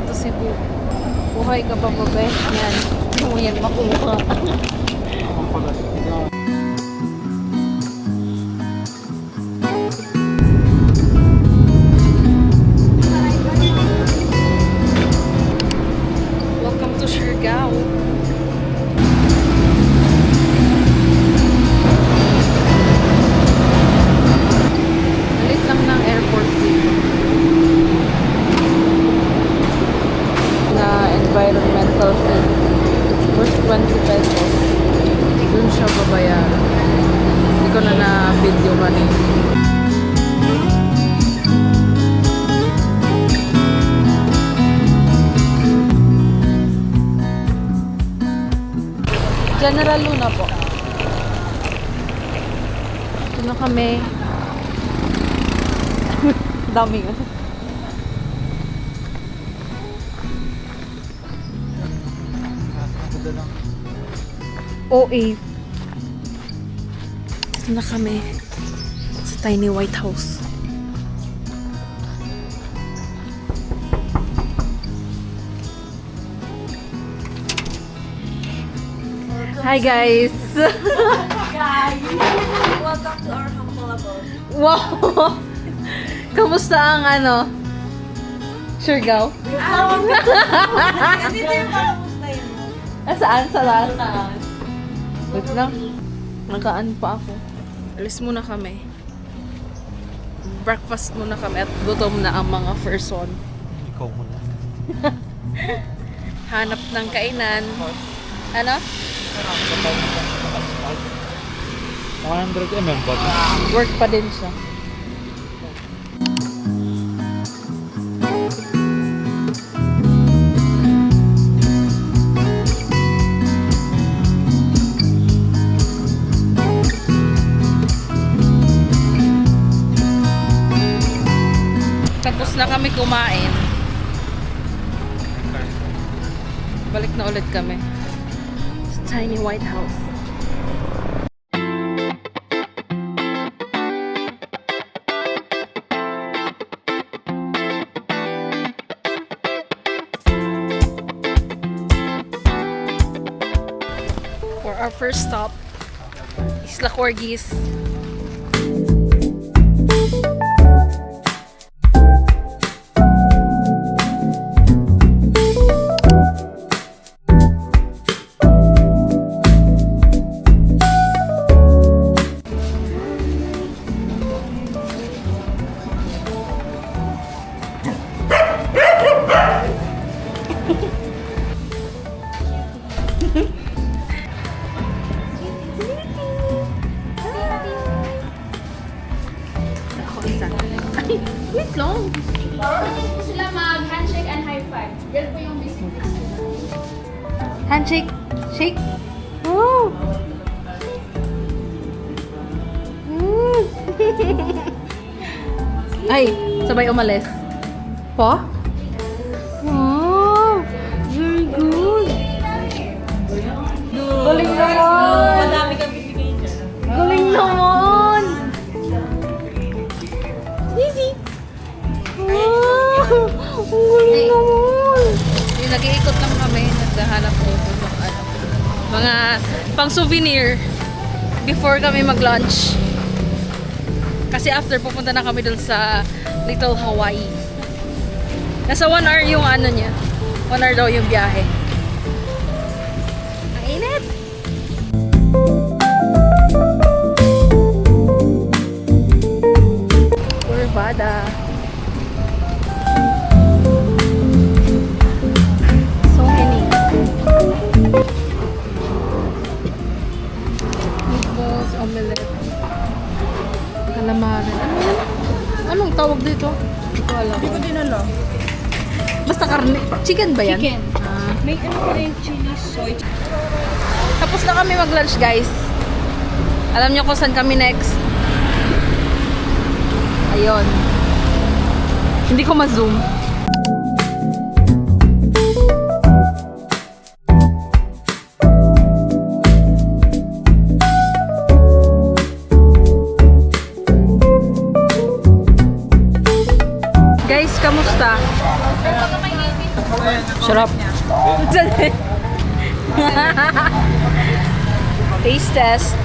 Welcome to Cebu. Buhay ka pa ba, be? Yan. Hindi mo yan makuha. Welcome to Siargao. Malit lang ng airport dito. Na environmental fee. Worth 20 pesos. Dun siya babayaran. Hindi ko na na-video kanina. General Luna po. Ito na kami. Dami yun. OA. Ito na kami sa tiny White House. Hi guys! Welcome to our humble abode. Wow! Kamusta ang ano? Siargao? Dito yung kalamustahin mo. Saan? Sa last? Wait lang. Nagaan pa ako. Alis muna kami. Breakfast muna kami at gutom na ang mga person. Ikaw muna. Hanap ng kainan. Ano? 100 mm ba? Work pa din siya. Tapos na kami kumain. Balik na ulit kami. It's a tiny White House. For our first stop, Isla Corgis. Ay, wait long. Pwede po sila mag-handshake and high five. Yan po yung basic things nila. Handshake. Shake. Oh. Ay, sabay umalis. Po? Wow. Very good. Galing naman. Madami kang bibigay dyan. Galing naman. Easy. Wow. Ang galing naman. Nag-iikot lang kami. Naghahanap po ng ano, mga pang souvenir before kami mag-lunch. Kasi after, pupunta na kami dun sa Little Hawaii. Nasa 1 hour yung ano niya. 1 hour daw yung biyahe. Ang init! Bada. So many. Meatballs, omelette. Calamari. Anong tawag dito? Hindi ko alam. Hindi ko din alam. Basta karne. Chicken ba yan? Chicken. Ah. May ano pa rin chili soy. Tapos na kami mag-lunch, guys. Alam niyo kung saan kami next? Ayun. Hindi ko ma-zoom. Guys, kamusta? Sarap. Taste test.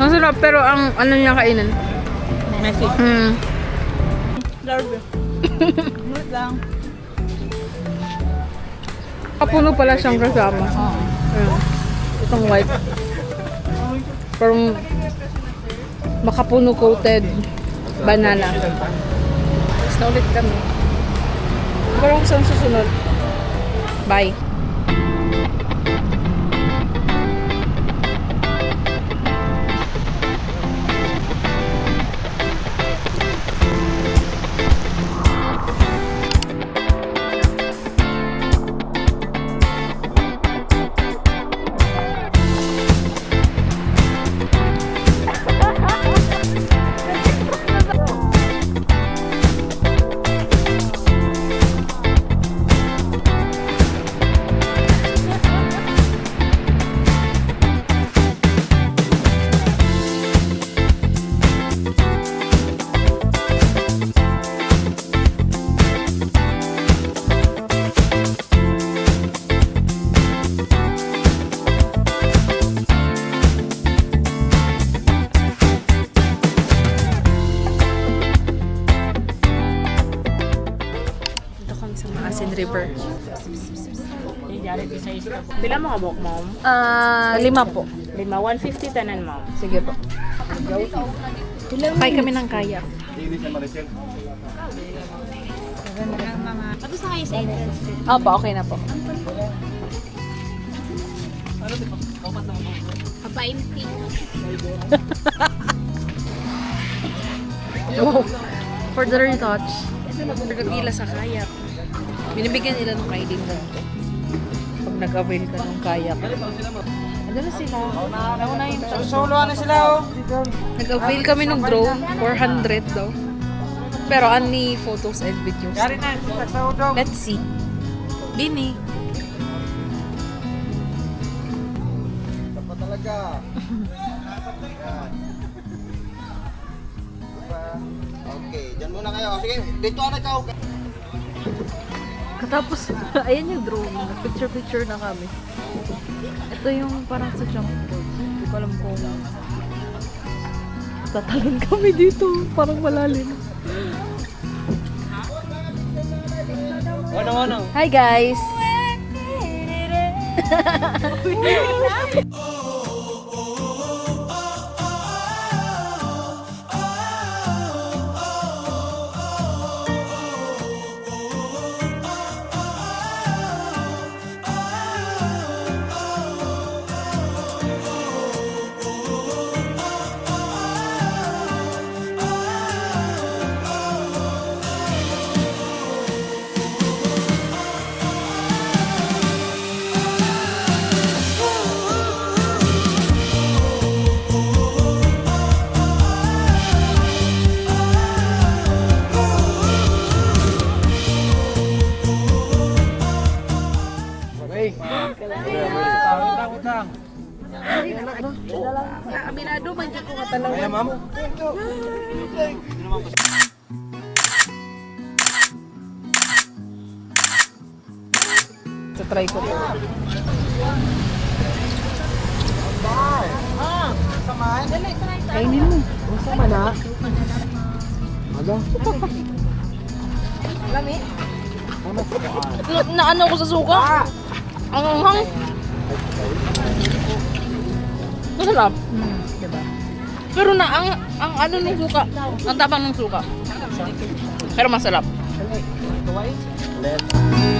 Ang sarap, pero ang ano niya kainin. Messy. Larve. Wait lang. Kapuno pala siyang kasama. Ayan. Itong white. Parang makapuno coated banana. Tapos na ulit kami. Pero kung saan susunod. Bye. Dito kami sa Maasin River. Pila mga buhok, ma'am? 5 po. 5, 150 tanan, ma'am. Sige po. Kaya kami ng kayak. Tapos na kayo sa entrance. Opo, okay na po. Papaimpi. Wow. For the retouch. Nagpila sa kayak. Binibigyan nila ng riding ganito. Pag nag-avail ka ng kayak. Ano na sila? Nauna yung Solo na sila oh. nag-avail kami ng drone. 400 daw. Pero only photos and videos. na, sa daw. Let's see. Bini. Dapat talaga. Okay, dyan muna kayo. Sige, dito na ikaw. Katapos, ayan yung drone. Picture-picture na kami. Ito yung parang sa jump board. Hindi ko alam kung tatalon kami dito. Parang malalim. Ano? Hi guys! Utang. Aminado, mandiyan ko katalaw. Kaya ma'am? So, try ko to. Kainin mo. Sama na. Ano? Lami? Na ano ko sa suka? Ang anghang. Masarap. Diba? Pero na ang ano ng suka, ang tabang ng suka. Pero masarap. Let's